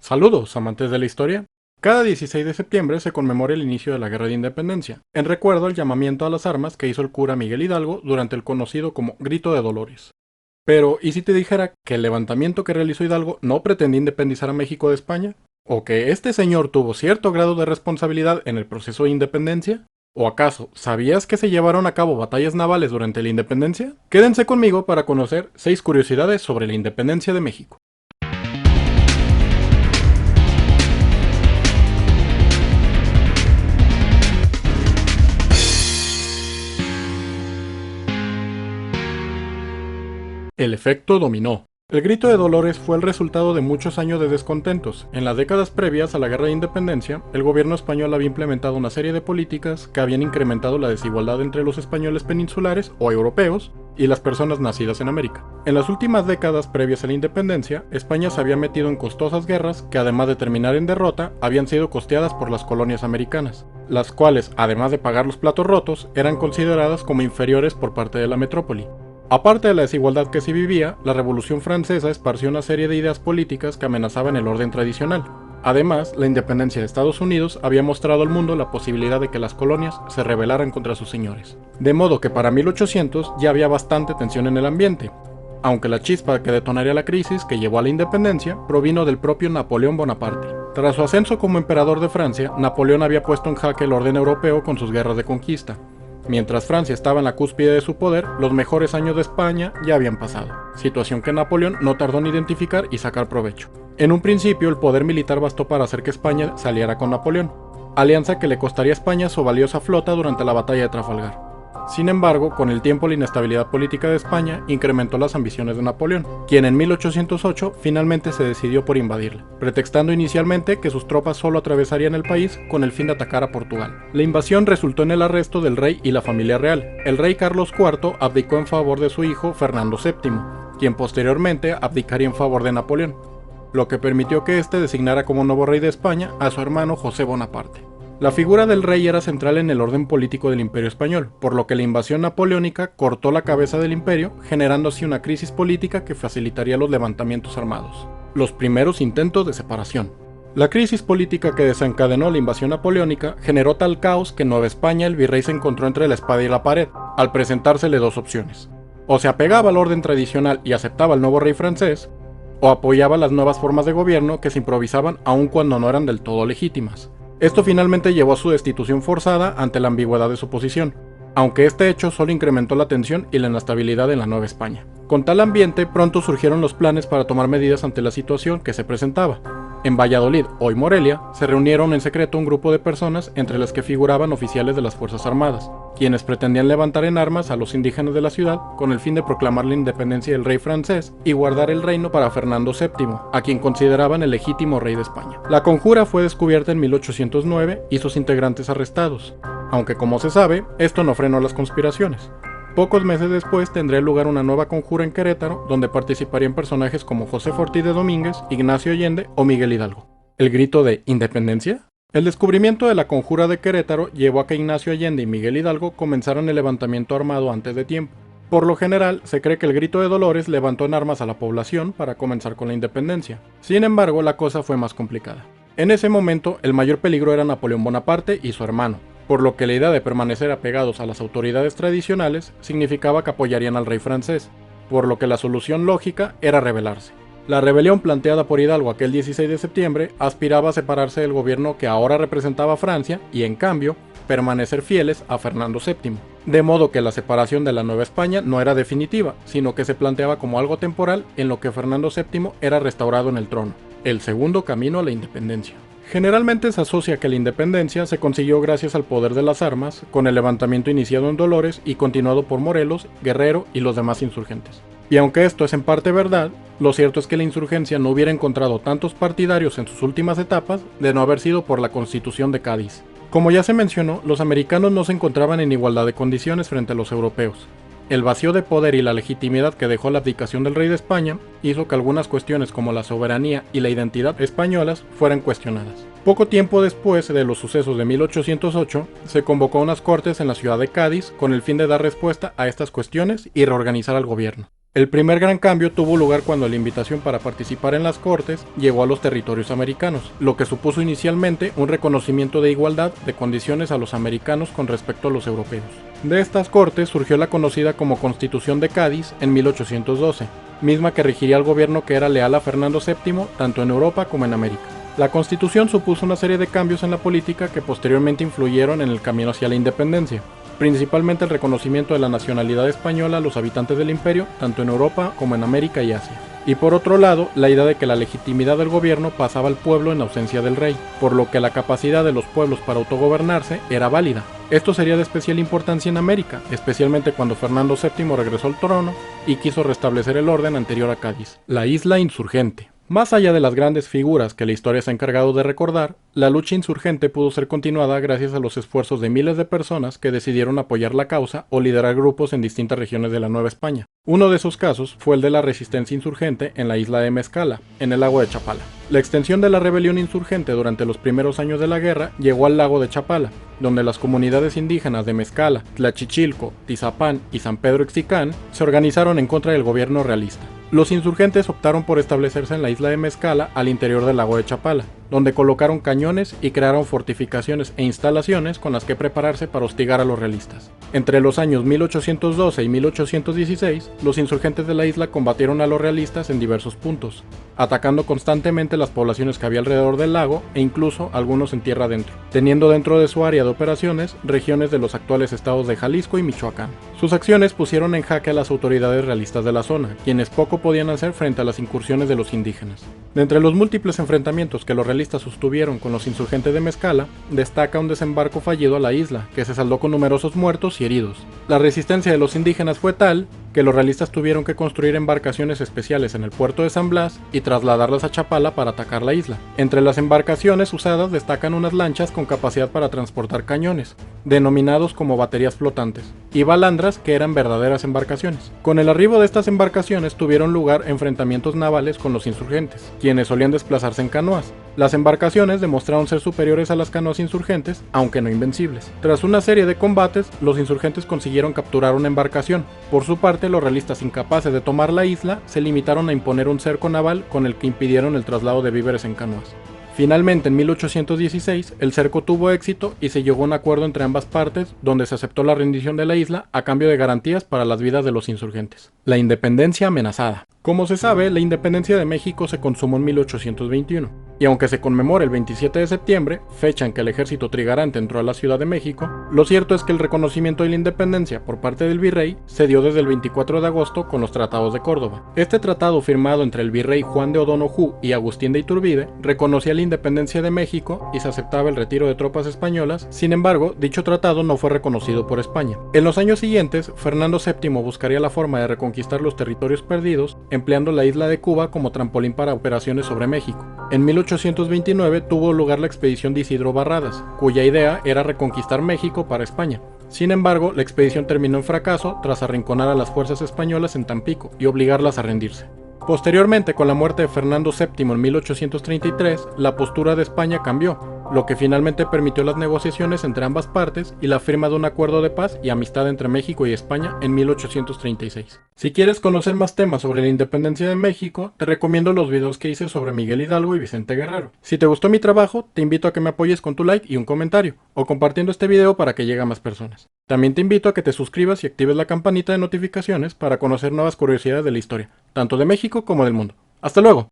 Saludos, amantes de la historia. Cada 16 de septiembre se conmemora el inicio de la Guerra de Independencia, en recuerdo al llamamiento a las armas que hizo el cura Miguel Hidalgo durante el conocido como Grito de Dolores. Pero, ¿y si te dijera que el levantamiento que realizó Hidalgo no pretendía independizar a México de España? ¿O que este señor tuvo cierto grado de responsabilidad en el proceso de independencia? ¿O acaso sabías que se llevaron a cabo batallas navales durante la independencia? Quédense conmigo para conocer 6 curiosidades sobre la independencia de México. El efecto dominó. El grito de Dolores fue el resultado de muchos años de descontentos. En las décadas previas a la Guerra de Independencia, el gobierno español había implementado una serie de políticas que habían incrementado la desigualdad entre los españoles peninsulares o europeos y las personas nacidas en América. En las últimas décadas previas a la independencia, España se había metido en costosas guerras que, además de terminar en derrota, habían sido costeadas por las colonias americanas, las cuales, además de pagar los platos rotos, eran consideradas como inferiores por parte de la metrópoli. Aparte de la desigualdad que se vivía, la Revolución Francesa esparció una serie de ideas políticas que amenazaban el orden tradicional. Además, la independencia de Estados Unidos había mostrado al mundo la posibilidad de que las colonias se rebelaran contra sus señores. De modo que para 1800 ya había bastante tensión en el ambiente, aunque la chispa que detonaría la crisis que llevó a la independencia provino del propio Napoleón Bonaparte. Tras su ascenso como emperador de Francia, Napoleón había puesto en jaque el orden europeo con sus guerras de conquista. Mientras Francia estaba en la cúspide de su poder, los mejores años de España ya habían pasado, situación que Napoleón no tardó en identificar y sacar provecho. En un principio, el poder militar bastó para hacer que España se aliara con Napoleón, alianza que le costaría a España su valiosa flota durante la batalla de Trafalgar. Sin embargo, con el tiempo la inestabilidad política de España incrementó las ambiciones de Napoleón, quien en 1808 finalmente se decidió por invadirla, pretextando inicialmente que sus tropas solo atravesarían el país con el fin de atacar a Portugal. La invasión resultó en el arresto del rey y la familia real. El rey Carlos IV abdicó en favor de su hijo Fernando VII, quien posteriormente abdicaría en favor de Napoleón, lo que permitió que éste designara como nuevo rey de España a su hermano José Bonaparte. La figura del rey era central en el orden político del Imperio español, por lo que la invasión napoleónica cortó la cabeza del imperio, generando así una crisis política que facilitaría los levantamientos armados. Los primeros intentos de separación. La crisis política que desencadenó la invasión napoleónica generó tal caos que en Nueva España el virrey se encontró entre la espada y la pared, al presentársele dos opciones. O se apegaba al orden tradicional y aceptaba al nuevo rey francés, o apoyaba las nuevas formas de gobierno que se improvisaban aun cuando no eran del todo legítimas. Esto finalmente llevó a su destitución forzada ante la ambigüedad de su posición, aunque este hecho solo incrementó la tensión y la inestabilidad en la Nueva España. Con tal ambiente, pronto surgieron los planes para tomar medidas ante la situación que se presentaba. En Valladolid, hoy Morelia, se reunieron en secreto un grupo de personas entre las que figuraban oficiales de las Fuerzas Armadas, quienes pretendían levantar en armas a los indígenas de la ciudad con el fin de proclamar la independencia del rey francés y guardar el reino para Fernando VII, a quien consideraban el legítimo rey de España. La conjura fue descubierta en 1809 y sus integrantes arrestados, aunque como se sabe, esto no frenó las conspiraciones. Pocos meses después tendría lugar una nueva conjura en Querétaro, donde participarían personajes como José Ortiz de Domínguez, Ignacio Allende o Miguel Hidalgo. ¿El grito de independencia? El descubrimiento de la conjura de Querétaro llevó a que Ignacio Allende y Miguel Hidalgo comenzaran el levantamiento armado antes de tiempo. Por lo general, se cree que el grito de Dolores levantó en armas a la población para comenzar con la independencia. Sin embargo, la cosa fue más complicada. En ese momento, el mayor peligro era Napoleón Bonaparte y su hermano, por lo que la idea de permanecer apegados a las autoridades tradicionales significaba que apoyarían al rey francés, por lo que la solución lógica era rebelarse. La rebelión planteada por Hidalgo aquel 16 de septiembre aspiraba a separarse del gobierno que ahora representaba a Francia y, en cambio, permanecer fieles a Fernando VII. De modo que la separación de la Nueva España no era definitiva, sino que se planteaba como algo temporal en lo que Fernando VII era restaurado en el trono, el segundo camino a la independencia. Generalmente se asocia que la independencia se consiguió gracias al poder de las armas, con el levantamiento iniciado en Dolores y continuado por Morelos, Guerrero y los demás insurgentes. Y aunque esto es en parte verdad, lo cierto es que la insurgencia no hubiera encontrado tantos partidarios en sus últimas etapas de no haber sido por la Constitución de Cádiz. Como ya se mencionó, los americanos no se encontraban en igualdad de condiciones frente a los europeos. El vacío de poder y la legitimidad que dejó la abdicación del rey de España hizo que algunas cuestiones como la soberanía y la identidad españolas fueran cuestionadas. Poco tiempo después de los sucesos de 1808, se convocó unas cortes en la ciudad de Cádiz con el fin de dar respuesta a estas cuestiones y reorganizar al gobierno. El primer gran cambio tuvo lugar cuando la invitación para participar en las Cortes llegó a los territorios americanos, lo que supuso inicialmente un reconocimiento de igualdad de condiciones a los americanos con respecto a los europeos. De estas Cortes surgió la conocida como Constitución de Cádiz en 1812, misma que regiría al gobierno que era leal a Fernando VII tanto en Europa como en América. La Constitución supuso una serie de cambios en la política que posteriormente influyeron en el camino hacia la independencia, principalmente el reconocimiento de la nacionalidad española a los habitantes del imperio, tanto en Europa como en América y Asia. Y por otro lado, la idea de que la legitimidad del gobierno pasaba al pueblo en ausencia del rey, por lo que la capacidad de los pueblos para autogobernarse era válida. Esto sería de especial importancia en América, especialmente cuando Fernando VII regresó al trono y quiso restablecer el orden anterior a Cádiz, la isla insurgente. Más allá de las grandes figuras que la historia se ha encargado de recordar, la lucha insurgente pudo ser continuada gracias a los esfuerzos de miles de personas que decidieron apoyar la causa o liderar grupos en distintas regiones de la Nueva España. Uno de esos casos fue el de la resistencia insurgente en la isla de Mezcala, en el lago de Chapala. La extensión de la rebelión insurgente durante los primeros años de la guerra llegó al lago de Chapala, donde las comunidades indígenas de Mezcala, Tlachichilco, Tizapán y San Pedro Ixicán se organizaron en contra del gobierno realista. Los insurgentes optaron por establecerse en la isla de Mezcala al interior del lago de Chapala, donde colocaron cañones y crearon fortificaciones e instalaciones con las que prepararse para hostigar a los realistas. Entre los años 1812 y 1816, los insurgentes de la isla combatieron a los realistas en diversos puntos, atacando constantemente las poblaciones que había alrededor del lago e incluso algunos en tierra adentro, teniendo dentro de su área de operaciones regiones de los actuales estados de Jalisco y Michoacán. Sus acciones pusieron en jaque a las autoridades realistas de la zona, quienes poco podían hacer frente a las incursiones de los indígenas. De entre los múltiples enfrentamientos que los realistas sostuvieron con los insurgentes de Mezcala, destaca un desembarco fallido a la isla, que se saldó con numerosos muertos y heridos. La resistencia de los indígenas fue tal que los realistas tuvieron que construir embarcaciones especiales en el puerto de San Blas y trasladarlas a Chapala para atacar la isla. Entre las embarcaciones usadas destacan unas lanchas con capacidad para transportar cañones, denominados como baterías flotantes, y balandras que eran verdaderas embarcaciones. Con el arribo de estas embarcaciones tuvieron lugar enfrentamientos navales con los insurgentes, quienes solían desplazarse en canoas. Las embarcaciones demostraron ser superiores a las canoas insurgentes, aunque no invencibles. Tras una serie de combates, los insurgentes consiguieron capturar una embarcación. Por su parte, los realistas, incapaces de tomar la isla, se limitaron a imponer un cerco naval con el que impidieron el traslado de víveres en canoas. Finalmente, en 1816, el cerco tuvo éxito y se llegó a un acuerdo entre ambas partes, donde se aceptó la rendición de la isla a cambio de garantías para las vidas de los insurgentes. La independencia amenazada. Como se sabe, la independencia de México se consumó en 1821, y aunque se conmemora el 27 de septiembre, fecha en que el ejército trigarante entró a la Ciudad de México, lo cierto es que el reconocimiento de la independencia por parte del virrey se dio desde el 24 de agosto con los Tratados de Córdoba. Este tratado, firmado entre el virrey Juan de O'Donoghue y Agustín de Iturbide, reconocía la independencia de México y se aceptaba el retiro de tropas españolas. Sin embargo, dicho tratado no fue reconocido por España. En los años siguientes, Fernando VII buscaría la forma de reconquistar los territorios perdidos, empleando la isla de Cuba como trampolín para operaciones sobre México. En 1829 tuvo lugar la expedición de Isidro Barradas, cuya idea era reconquistar México para España. Sin embargo, la expedición terminó en fracaso tras arrinconar a las fuerzas españolas en Tampico y obligarlas a rendirse. Posteriormente, con la muerte de Fernando VII en 1833, la postura de España cambió, lo que finalmente permitió las negociaciones entre ambas partes y la firma de un acuerdo de paz y amistad entre México y España en 1836. Si quieres conocer más temas sobre la independencia de México, te recomiendo los videos que hice sobre Miguel Hidalgo y Vicente Guerrero. Si te gustó mi trabajo, te invito a que me apoyes con tu like y un comentario, o compartiendo este video para que llegue a más personas. También te invito a que te suscribas y actives la campanita de notificaciones para conocer nuevas curiosidades de la historia, tanto de México como del mundo. ¡Hasta luego!